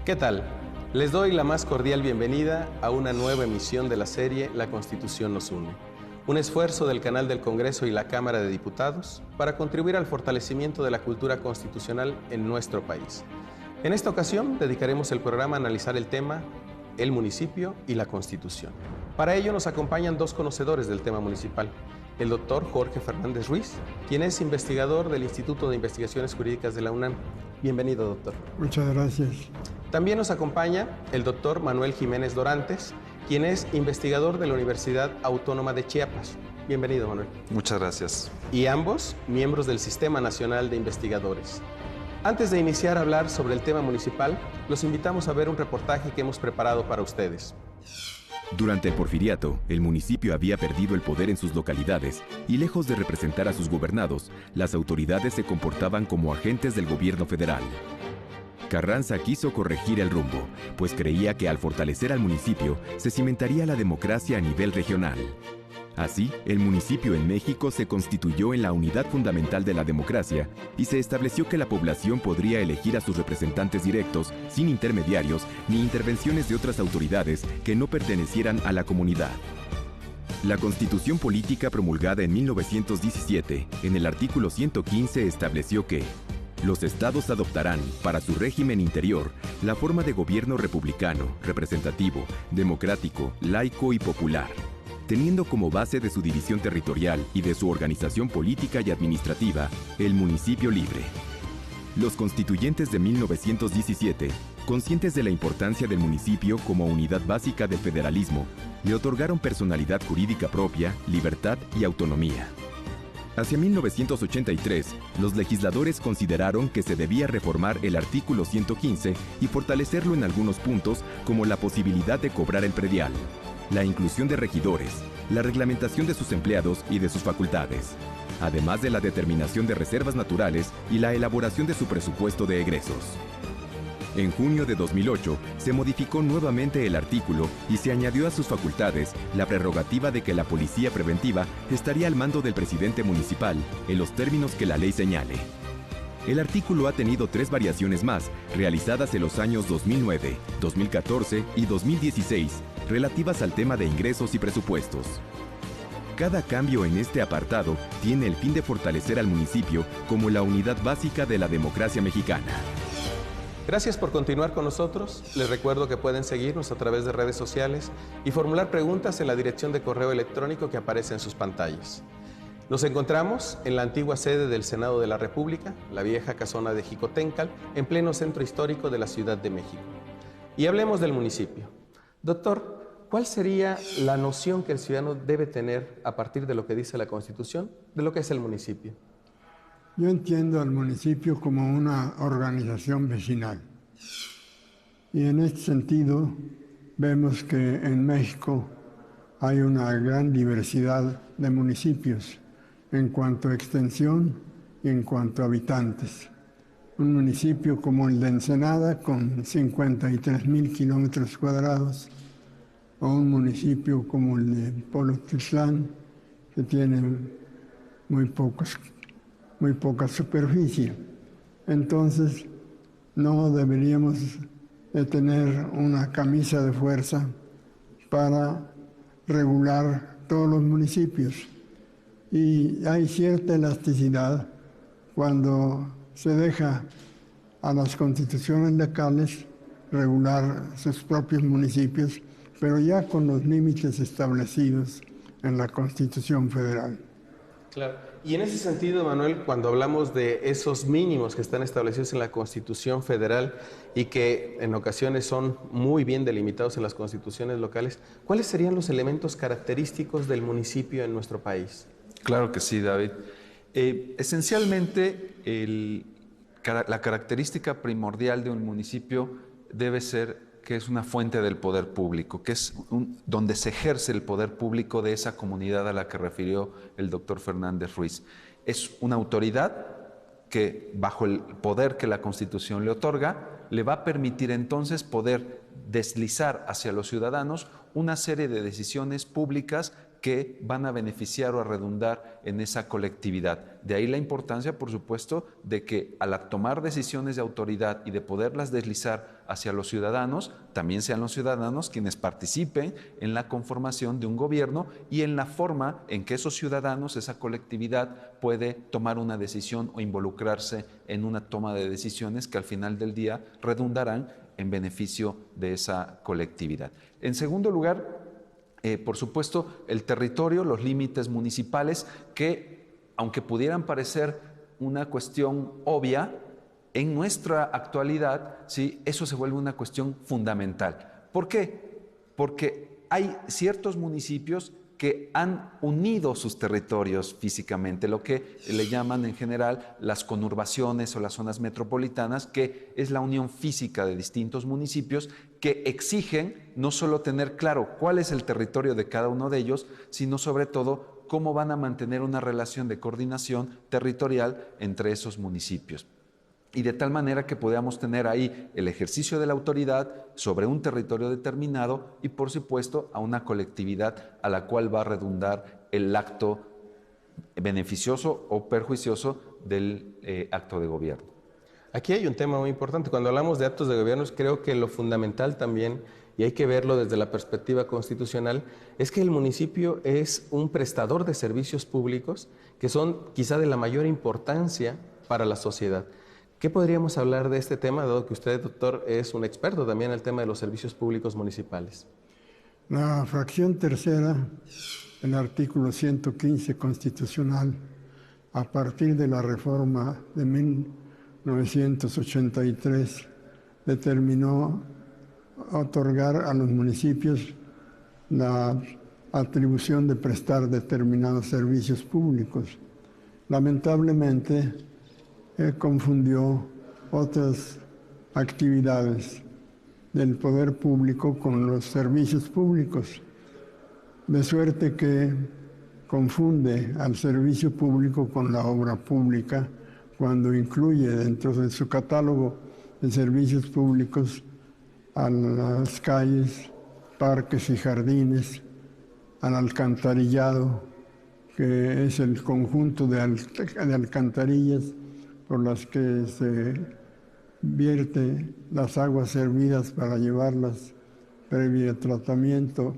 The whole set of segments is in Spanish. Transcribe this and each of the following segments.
¿Qué tal? Les doy la más cordial bienvenida a una nueva emisión de la serie La Constitución nos une, un esfuerzo del canal del Congreso y la Cámara de Diputados para contribuir al fortalecimiento de la cultura constitucional en nuestro país. En esta ocasión dedicaremos el programa a analizar el tema el municipio y la Constitución. Para ello nos acompañan dos conocedores del tema municipal, el doctor Jorge Fernández Ruiz, quien es investigador del Instituto de Investigaciones Jurídicas de la UNAM. Bienvenido, doctor. Muchas gracias. También nos acompaña el doctor Manuel Jiménez Dorantes, quien es investigador de la Universidad Autónoma de Chiapas. Bienvenido, Manuel. Muchas gracias. Y ambos miembros del Sistema Nacional de Investigadores. Antes de iniciar a hablar sobre el tema municipal, los invitamos a ver un reportaje que hemos preparado para ustedes. Durante el Porfiriato, el municipio había perdido el poder en sus localidades y lejos de representar a sus gobernados, las autoridades se comportaban como agentes del gobierno federal. Carranza quiso corregir el rumbo, pues creía que al fortalecer al municipio se cimentaría la democracia a nivel regional. Así, el municipio en México se constituyó en la unidad fundamental de la democracia y se estableció que la población podría elegir a sus representantes directos, sin intermediarios ni intervenciones de otras autoridades que no pertenecieran a la comunidad. La Constitución Política promulgada en 1917, en el artículo 115, estableció que los estados adoptarán, para su régimen interior, la forma de gobierno republicano, representativo, democrático, laico y popular, teniendo como base de su división territorial y de su organización política y administrativa, el municipio libre. Los constituyentes de 1917, conscientes de la importancia del municipio como unidad básica del federalismo, le otorgaron personalidad jurídica propia, libertad y autonomía. Hacia 1983, los legisladores consideraron que se debía reformar el artículo 115 y fortalecerlo en algunos puntos, como la posibilidad de cobrar el predial, la inclusión de regidores, la reglamentación de sus empleados y de sus facultades, además de la determinación de reservas naturales y la elaboración de su presupuesto de egresos. En junio de 2008, se modificó nuevamente el artículo y se añadió a sus facultades la prerrogativa de que la policía preventiva estaría al mando del presidente municipal en los términos que la ley señale. El artículo ha tenido 3 variaciones más, realizadas en los años 2009, 2014 y 2016, relativas al tema de ingresos y presupuestos. Cada cambio en este apartado tiene el fin de fortalecer al municipio como la unidad básica de la democracia mexicana. Gracias por continuar con nosotros. Les recuerdo que pueden seguirnos a través de redes sociales y formular preguntas en la dirección de correo electrónico que aparece en sus pantallas. Nos encontramos en la antigua sede del Senado de la República, la vieja casona de Jicotencal, en pleno centro histórico de la Ciudad de México. Y hablemos del municipio. Doctor, ¿cuál sería la noción que el ciudadano debe tener a partir de lo que dice la Constitución de lo que es el municipio? Yo entiendo al municipio como una organización vecinal. Y en este sentido, vemos que en México hay una gran diversidad de municipios en cuanto a extensión y en cuanto a habitantes. Un municipio como el de Ensenada, con 53,000 kilómetros cuadrados, o un municipio como el de Polotitlán, que tiene muy poca superficie. Entonces, no deberíamos de tener una camisa de fuerza para regular todos los municipios. Y hay cierta elasticidad cuando se deja a las constituciones locales regular sus propios municipios, pero ya con los límites establecidos en la Constitución Federal. Claro. Y en ese sentido, Manuel, cuando hablamos de esos mínimos que están establecidos en la Constitución Federal y que en ocasiones son muy bien delimitados en las constituciones locales, ¿cuáles serían los elementos característicos del municipio en nuestro país? Claro que sí, David. Esencialmente, la característica primordial de un municipio debe ser que es una fuente del poder público, que es donde se ejerce el poder público de esa comunidad a la que refirió el doctor Fernández Ruiz. Es una autoridad que, bajo el poder que la Constitución le otorga, le va a permitir entonces poder deslizar hacia los ciudadanos una serie de decisiones públicas que van a beneficiar o a redundar en esa colectividad. De ahí la importancia, por supuesto, de que al tomar decisiones de autoridad y de poderlas deslizar hacia los ciudadanos, también sean los ciudadanos quienes participen en la conformación de un gobierno y en la forma en que esos ciudadanos, esa colectividad, puede tomar una decisión o involucrarse en una toma de decisiones que al final del día redundarán en beneficio de esa colectividad. En segundo lugar, por supuesto, el territorio, los límites municipales que, aunque pudieran parecer una cuestión obvia, en nuestra actualidad, ¿sí?, eso se vuelve una cuestión fundamental. ¿Por qué? Porque hay ciertos municipios que han unido sus territorios físicamente, lo que le llaman en general las conurbaciones o las zonas metropolitanas, que es la unión física de distintos municipios que exigen no solo tener claro cuál es el territorio de cada uno de ellos, sino sobre todo cómo van a mantener una relación de coordinación territorial entre esos municipios. Y de tal manera que podamos tener ahí el ejercicio de la autoridad sobre un territorio determinado y, por supuesto, a una colectividad a la cual va a redundar el acto beneficioso o perjuicioso del acto de gobierno. Aquí hay un tema muy importante. Cuando hablamos de actos de gobierno, creo que lo fundamental también, y hay que verlo desde la perspectiva constitucional, es que el municipio es un prestador de servicios públicos que son quizá de la mayor importancia para la sociedad. ¿Qué podríamos hablar de este tema, dado que usted, doctor, es un experto también en el tema de los servicios públicos municipales? La fracción tercera, el artículo 115 constitucional, a partir de la reforma de 1983, determinó otorgar a los municipios la atribución de prestar determinados servicios públicos. Lamentablemente, confundió otras actividades del poder público con los servicios públicos, de suerte que confunde al servicio público con la obra pública cuando incluye dentro de su catálogo de servicios públicos a las calles, parques y jardines, al alcantarillado, que es el conjunto de alcantarillas por las que se vierte las aguas servidas para llevarlas previo tratamiento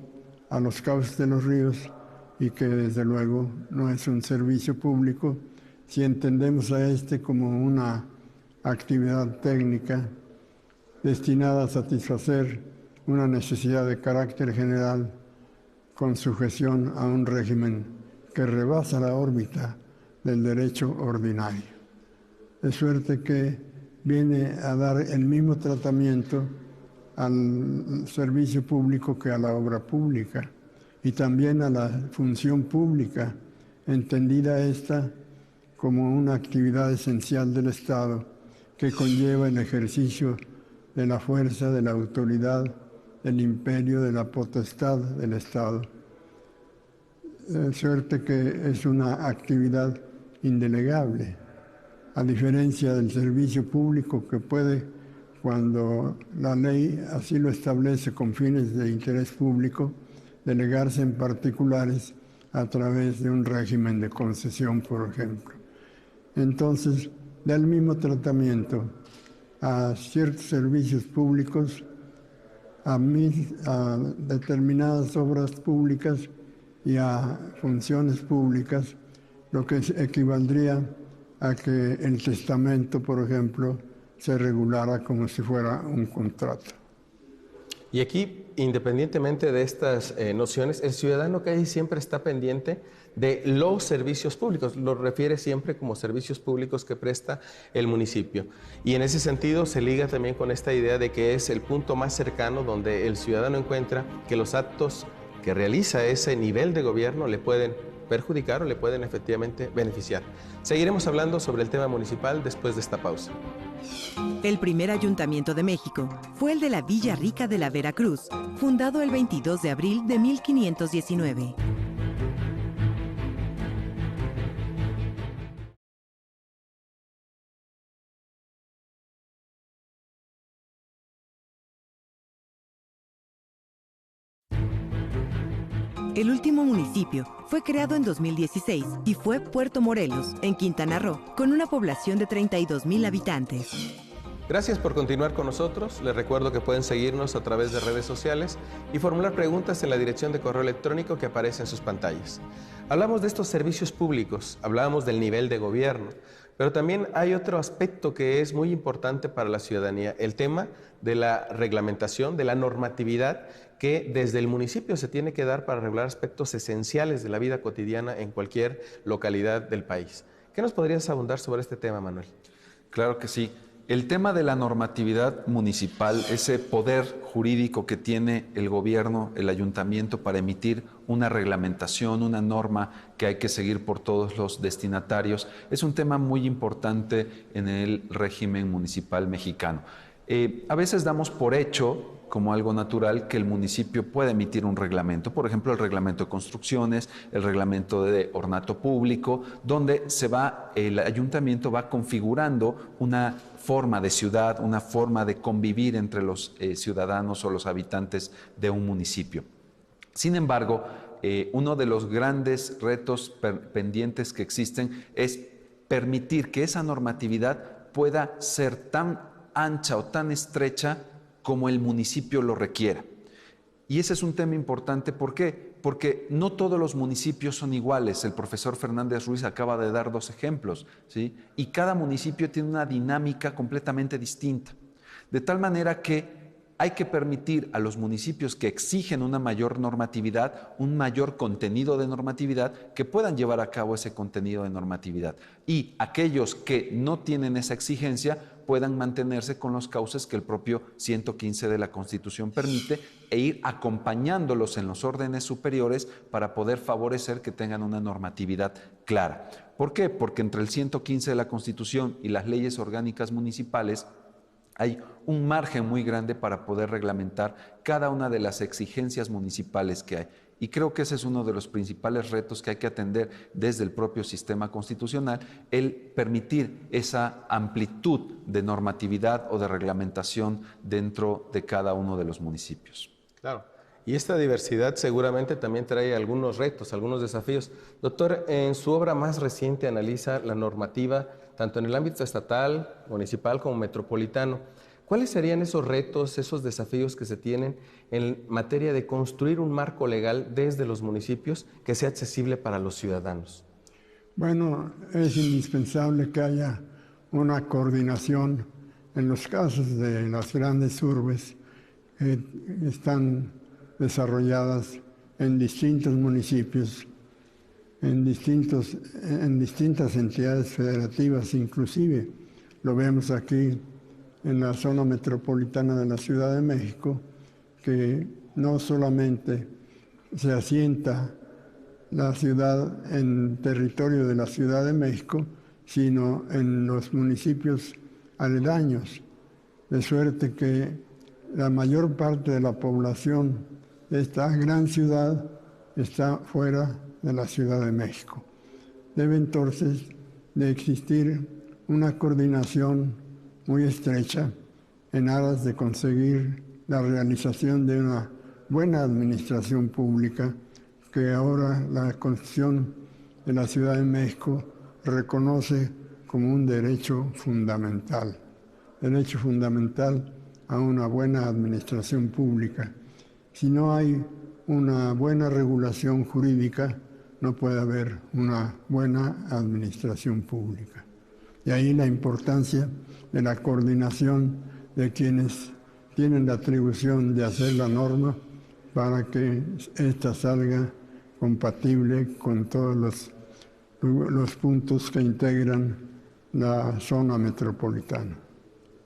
a los cauces de los ríos, y que desde luego no es un servicio público si entendemos a este como una actividad técnica destinada a satisfacer una necesidad de carácter general con sujeción a un régimen que rebasa la órbita del derecho ordinario. De suerte que viene a dar el mismo tratamiento al servicio público que a la obra pública, y también a la función pública, entendida esta como una actividad esencial del Estado que conlleva el ejercicio de la fuerza, de la autoridad, del imperio, de la potestad del Estado. De suerte que es una actividad indelegable, a diferencia del servicio público que puede, cuando la ley así lo establece con fines de interés público, delegarse en particulares a través de un régimen de concesión, por ejemplo. Entonces, da el mismo tratamiento a ciertos servicios públicos, a determinadas obras públicas y a funciones públicas, lo que equivaldría a que el testamento, por ejemplo, se regulara como si fuera un contrato. Y aquí, independientemente de estas nociones, el ciudadano casi siempre está pendiente de los servicios públicos, lo refiere siempre como servicios públicos que presta el municipio. Y en ese sentido se liga también con esta idea de que es el punto más cercano donde el ciudadano encuentra que los actos que realiza ese nivel de gobierno le pueden perjudicar o le pueden efectivamente beneficiar. Seguiremos hablando sobre el tema municipal después de esta pausa. El primer ayuntamiento de México fue el de la Villa Rica de la Veracruz, fundado el 22 de abril de 1519. El último municipio fue creado en 2016 y fue Puerto Morelos, en Quintana Roo, con una población de 32,000 habitantes. Gracias por continuar con nosotros. Les recuerdo que pueden seguirnos a través de redes sociales y formular preguntas en la dirección de correo electrónico que aparece en sus pantallas. Hablamos de estos servicios públicos, hablábamos del nivel de gobierno, pero también hay otro aspecto que es muy importante para la ciudadanía, el tema de la reglamentación, de la normatividad que desde el municipio se tiene que dar para regular aspectos esenciales de la vida cotidiana en cualquier localidad del país. ¿Qué nos podrías abundar sobre este tema, Manuel? Claro que sí. El tema de la normatividad municipal, ese poder jurídico que tiene el gobierno, el ayuntamiento para emitir una reglamentación, una norma que hay que seguir por todos los destinatarios, es un tema muy importante en el régimen municipal mexicano. A veces damos por hecho, como algo natural, que el municipio puede emitir un reglamento, por ejemplo, el reglamento de construcciones, el reglamento de ornato público, donde el ayuntamiento va configurando una forma de ciudad, una forma de convivir entre los ciudadanos o los habitantes de un municipio. Sin embargo, uno de los grandes retos pendientes que existen es permitir que esa normatividad pueda ser tan ancha o tan estrecha como el municipio lo requiera. Y ese es un tema importante. ¿Por qué? Porque no todos los municipios son iguales. El profesor Fernández Ruiz acaba de dar 2 ejemplos, ¿sí? Y cada municipio tiene una dinámica completamente distinta. De tal manera que hay que permitir a los municipios que exigen una mayor normatividad, un mayor contenido de normatividad, que puedan llevar a cabo ese contenido de normatividad. Y aquellos que no tienen esa exigencia puedan mantenerse con los cauces que el propio 115 de la Constitución permite e ir acompañándolos en los órdenes superiores para poder favorecer que tengan una normatividad clara. ¿Por qué? Porque entre el 115 de la Constitución y las leyes orgánicas municipales hay un margen muy grande para poder reglamentar cada una de las exigencias municipales que hay. Y creo que ese es uno de los principales retos que hay que atender desde el propio sistema constitucional, el permitir esa amplitud de normatividad o de reglamentación dentro de cada uno de los municipios. Claro. Y esta diversidad seguramente también trae algunos retos, algunos desafíos. Doctor, en su obra más reciente analiza la normativa tanto en el ámbito estatal, municipal como metropolitano. ¿Cuáles serían esos retos, esos desafíos que se tienen en materia de construir un marco legal desde los municipios que sea accesible para los ciudadanos? Bueno, es indispensable que haya una coordinación en los casos de las grandes urbes que están desarrolladas en distintos municipios, en distintas entidades federativas, inclusive lo vemos aquí en la zona metropolitana de la Ciudad de México, que no solamente se asienta la ciudad en territorio de la Ciudad de México, sino en los municipios aledaños, de suerte que la mayor parte de la población de esta gran ciudad está fuera de la Ciudad de México. Debe entonces de existir una coordinación muy estrecha en aras de conseguir la realización de una buena administración pública que ahora la Constitución de la Ciudad de México reconoce como un derecho fundamental a una buena administración pública. Si no hay una buena regulación jurídica, no puede haber una buena administración pública. Y ahí la importancia de la coordinación de quienes tienen la atribución de hacer la norma para que ésta salga compatible con todos los puntos que integran la zona metropolitana.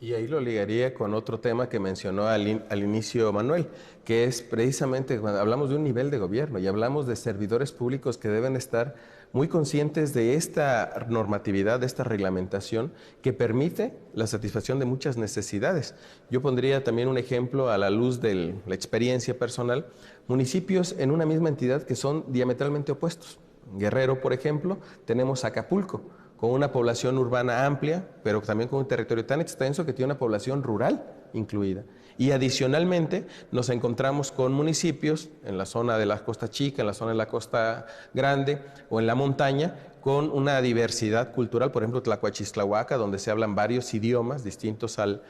Y ahí lo ligaría con otro tema que mencionó al inicio Manuel, que es precisamente cuando hablamos de un nivel de gobierno y hablamos de servidores públicos que deben estar muy conscientes de esta normatividad, de esta reglamentación que permite la satisfacción de muchas necesidades. Yo pondría también un ejemplo a la luz de la experiencia personal, municipios en una misma entidad que son diametralmente opuestos. En Guerrero, por ejemplo, tenemos Acapulco, con una población urbana amplia, pero también con un territorio tan extenso que tiene una población rural incluida. Y adicionalmente nos encontramos con municipios en la zona de la Costa Chica, en la zona de la Costa Grande o en la montaña, con una diversidad cultural, por ejemplo, Tlacuachistlahuaca, donde se hablan varios idiomas distintos al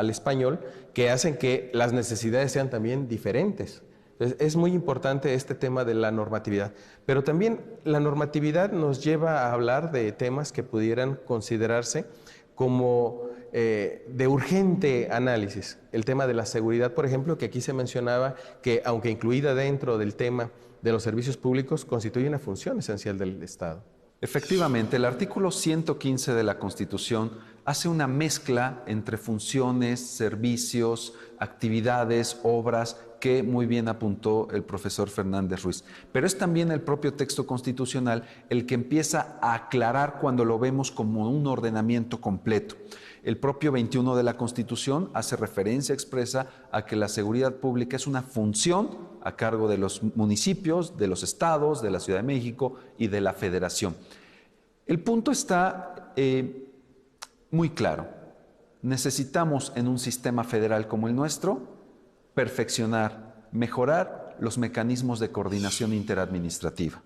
español, que hacen que las necesidades sean también diferentes. Entonces, es muy importante este tema de la normatividad, pero también la normatividad nos lleva a hablar de temas que pudieran considerarse como de urgente análisis. El tema de la seguridad, por ejemplo, que aquí se mencionaba que, aunque incluida dentro del tema de los servicios públicos, constituye una función esencial del Estado. Efectivamente, el artículo 115 de la Constitución hace una mezcla entre funciones, servicios, actividades, obras, que muy bien apuntó el profesor Fernández Ruiz. Pero es también el propio texto constitucional el que empieza a aclarar cuando lo vemos como un ordenamiento completo. El propio 21 de la Constitución hace referencia expresa a que la seguridad pública es una función a cargo de los municipios, de los estados, de la Ciudad de México y de la Federación. El punto está muy claro. Necesitamos en un sistema federal como el nuestro perfeccionar, mejorar los mecanismos de coordinación interadministrativa.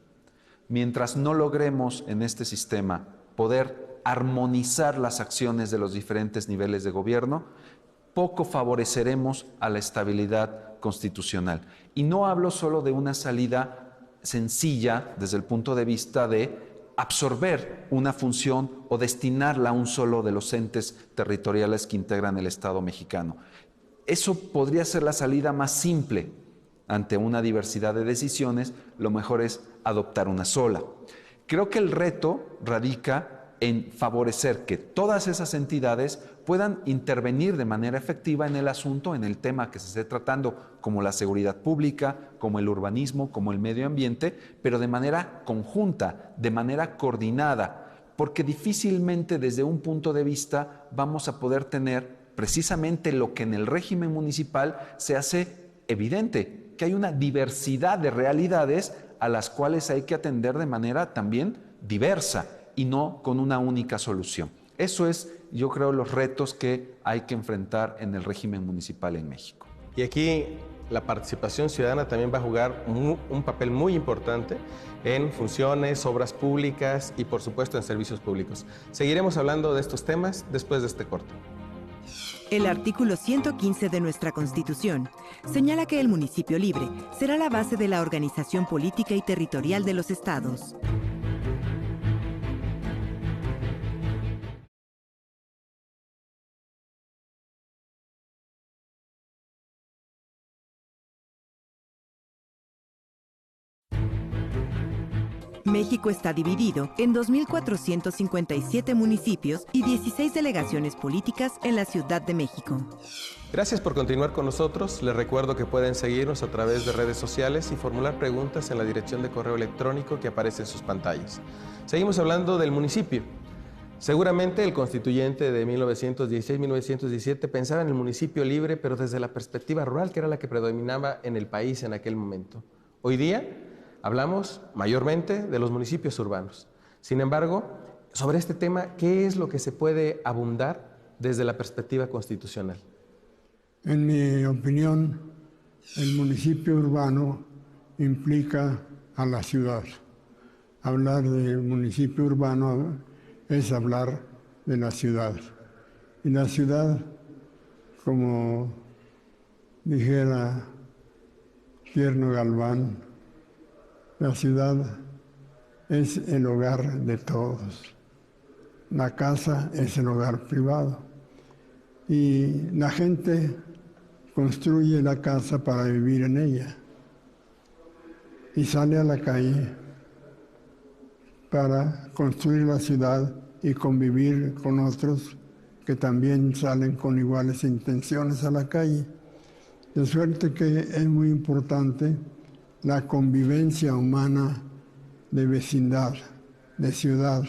Mientras no logremos en este sistema poder armonizar las acciones de los diferentes niveles de gobierno, poco favoreceremos a la estabilidad constitucional. Y no hablo solo de una salida sencilla desde el punto de vista de absorber una función o destinarla a un solo de los entes territoriales que integran el Estado mexicano. Eso podría ser la salida más simple. Ante una diversidad de decisiones, lo mejor es adoptar una sola. Creo que el reto radica en favorecer que todas esas entidades puedan intervenir de manera efectiva en el asunto, en el tema que se esté tratando, como la seguridad pública, como el urbanismo, como el medio ambiente, pero de manera conjunta, de manera coordinada, porque difícilmente desde un punto de vista vamos a poder tener precisamente lo que en el régimen municipal se hace evidente, que hay una diversidad de realidades a las cuales hay que atender de manera también diversa y no con una única solución. Eso es, yo creo, los retos que hay que enfrentar en el régimen municipal en México. Y aquí la participación ciudadana también va a jugar un papel muy importante en funciones, obras públicas y, por supuesto, en servicios públicos. Seguiremos hablando de estos temas después de este corte. El artículo 115 de nuestra Constitución señala que el municipio libre será la base de la organización política y territorial de los estados. México está dividido en 2.457 municipios y 16 delegaciones políticas en la Ciudad de México. Gracias por continuar con nosotros. Les recuerdo que pueden seguirnos a través de redes sociales y formular preguntas en la dirección de correo electrónico que aparece en sus pantallas. Seguimos hablando del municipio. Seguramente el constituyente de 1916-1917 pensaba en el municipio libre, pero desde la perspectiva rural, que era la que predominaba en el país en aquel momento. Hoy día hablamos mayormente de los municipios urbanos. Sin embargo, sobre este tema, ¿qué es lo que se puede abundar desde la perspectiva constitucional? En mi opinión, el municipio urbano implica a la ciudad. Hablar de municipio urbano es hablar de la ciudad. Y la ciudad, como dijera Tierno Galván, la ciudad es el hogar de todos. La casa es el hogar privado. Y la gente construye la casa para vivir en ella. Y sale a la calle para construir la ciudad y convivir con otros que también salen con iguales intenciones a la calle. De suerte que es muy importante la convivencia humana de vecindad, de ciudad,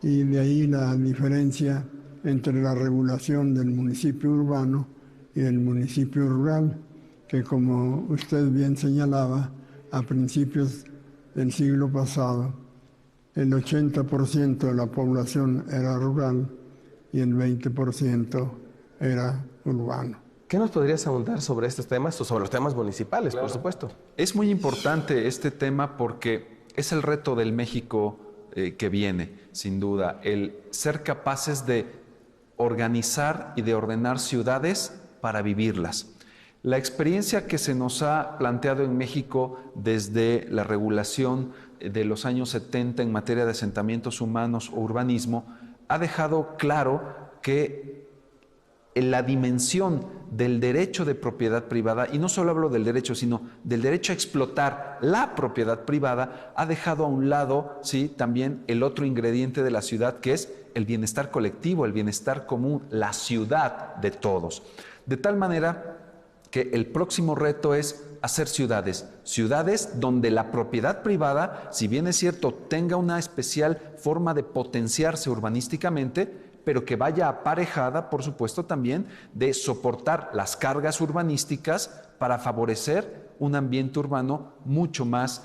y de ahí la diferencia entre la regulación del municipio urbano y del municipio rural, que como usted bien señalaba, a principios del siglo pasado, el 80% de la población era rural y el 20% era urbano. ¿Qué nos podrías abundar sobre estos temas o sobre los temas municipales, por supuesto? Es muy importante este tema porque es el reto del México que viene, sin duda, el ser capaces de organizar y de ordenar ciudades para vivirlas. La experiencia que se nos ha planteado en México desde la regulación de los años 70 en materia de asentamientos humanos o urbanismo ha dejado claro que la dimensión del derecho de propiedad privada, y no solo hablo del derecho, sino del derecho a explotar la propiedad privada, ha dejado a un lado, ¿sí?, también el otro ingrediente de la ciudad, que es el bienestar colectivo, el bienestar común, la ciudad de todos. De tal manera que el próximo reto es hacer ciudades donde la propiedad privada, si bien es cierto, tenga una especial forma de potenciarse urbanísticamente, pero que vaya aparejada, por supuesto, también de soportar las cargas urbanísticas para favorecer un ambiente urbano mucho más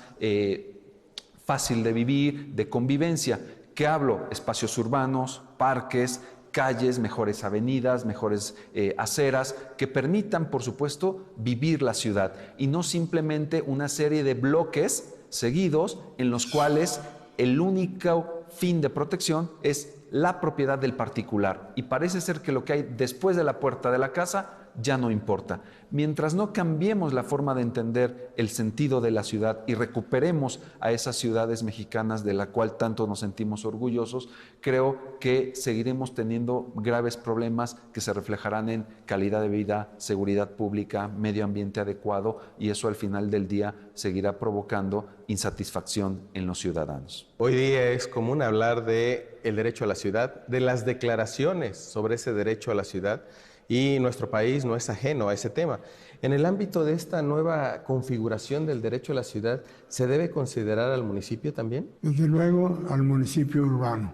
fácil de vivir, de convivencia. ¿Qué hablo? Espacios urbanos, parques, calles, mejores avenidas, mejores aceras, que permitan, por supuesto, vivir la ciudad y no simplemente una serie de bloques seguidos en los cuales el único fin de protección es la propiedad del particular. Y parece ser que lo que hay después de la puerta de la casa ya no importa. Mientras no cambiemos la forma de entender el sentido de la ciudad y recuperemos a esas ciudades mexicanas de la cual tanto nos sentimos orgullosos, creo que seguiremos teniendo graves problemas que se reflejarán en calidad de vida, seguridad pública, medio ambiente adecuado, y eso al final del día seguirá provocando insatisfacción en los ciudadanos. Hoy día es común hablar del derecho a la ciudad, de las declaraciones sobre ese derecho a la ciudad, y nuestro país no es ajeno a ese tema. En el ámbito de esta nueva configuración del derecho a la ciudad, ¿se debe considerar al municipio también? Desde luego al municipio urbano,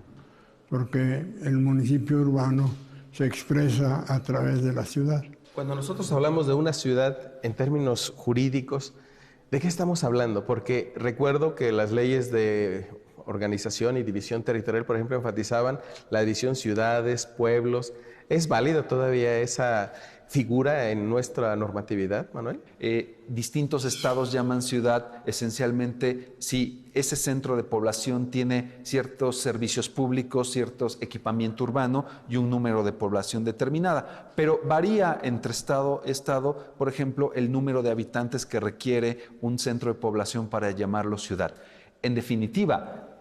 porque el municipio urbano se expresa a través de la ciudad. Cuando nosotros hablamos de una ciudad en términos jurídicos, ¿de qué estamos hablando? Porque recuerdo que las leyes de organización y división territorial, por ejemplo, enfatizaban la división ciudades, pueblos. ¿Es válida todavía esa figura en nuestra normatividad, Manuel? Distintos estados llaman ciudad esencialmente si ese centro de población tiene ciertos servicios públicos, ciertos equipamiento urbano y un número de población determinada. Pero varía entre estado a estado, por ejemplo, el número de habitantes que requiere un centro de población para llamarlo ciudad. En definitiva,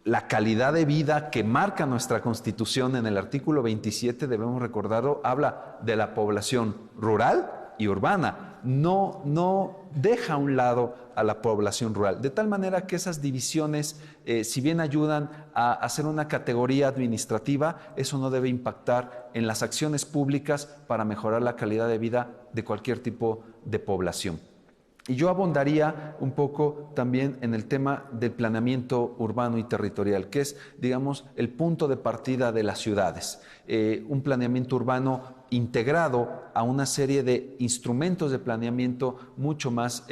la calidad de vida que marca nuestra Constitución en el artículo 27, debemos recordarlo, habla de la población rural y urbana. No deja a un lado a la población rural. De tal manera que esas divisiones, si bien ayudan a hacer una categoría administrativa, eso no debe impactar en las acciones públicas para mejorar la calidad de vida de cualquier tipo de población. Y yo abondaría un poco también en el tema del planeamiento urbano y territorial, que es, digamos, el punto de partida de las ciudades. Un planeamiento urbano integrado a una serie de instrumentos de planeamiento mucho más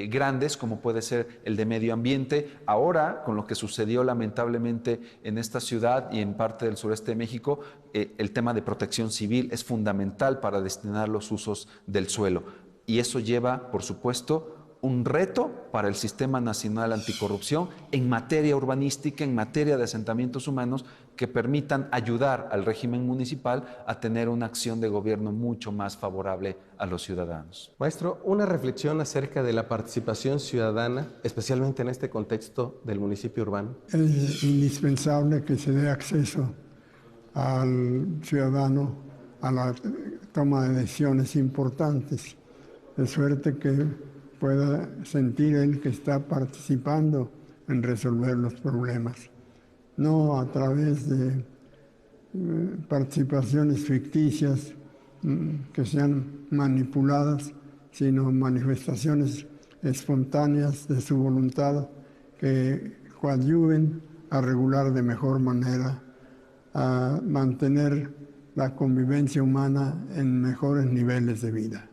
grandes, como puede ser el de medio ambiente. Ahora, con lo que sucedió lamentablemente en esta ciudad y en parte del sureste de México, el tema de protección civil es fundamental para destinar los usos del suelo. Y eso lleva, por supuesto, un reto para el Sistema Nacional Anticorrupción en materia urbanística, en materia de asentamientos humanos, que permitan ayudar al régimen municipal a tener una acción de gobierno mucho más favorable a los ciudadanos. Maestro, una reflexión acerca de la participación ciudadana, especialmente en este contexto del municipio urbano. Es indispensable que se dé acceso al ciudadano a la toma de decisiones importantes, de suerte que pueda sentir él que está participando en resolver los problemas, no a través de participaciones ficticias que sean manipuladas, sino manifestaciones espontáneas de su voluntad que coadyuven a regular de mejor manera, a mantener la convivencia humana en mejores niveles de vida.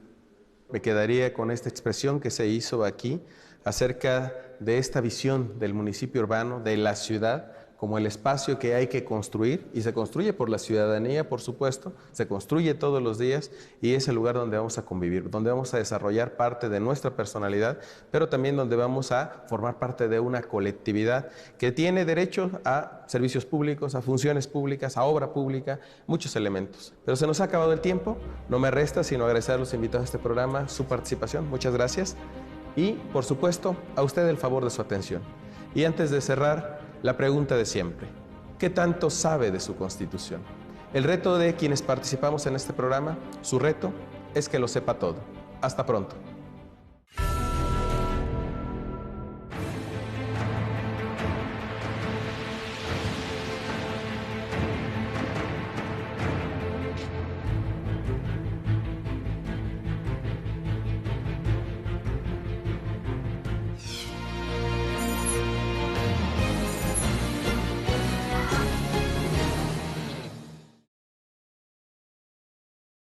Me quedaría con esta expresión que se hizo aquí acerca de esta visión del municipio urbano, de la ciudad, como el espacio que hay que construir, y se construye por la ciudadanía, por supuesto, se construye todos los días, y es el lugar donde vamos a convivir, donde vamos a desarrollar parte de nuestra personalidad, pero también donde vamos a formar parte de una colectividad que tiene derecho a servicios públicos, a funciones públicas, a obra pública, muchos elementos. Pero se nos ha acabado el tiempo, no me resta sino agradecer a los invitados a este programa su participación, muchas gracias, y por supuesto a usted el favor de su atención. Y antes de cerrar, la pregunta de siempre: ¿qué tanto sabe de su Constitución? El reto de quienes participamos en este programa, su reto es que lo sepa todo. Hasta pronto.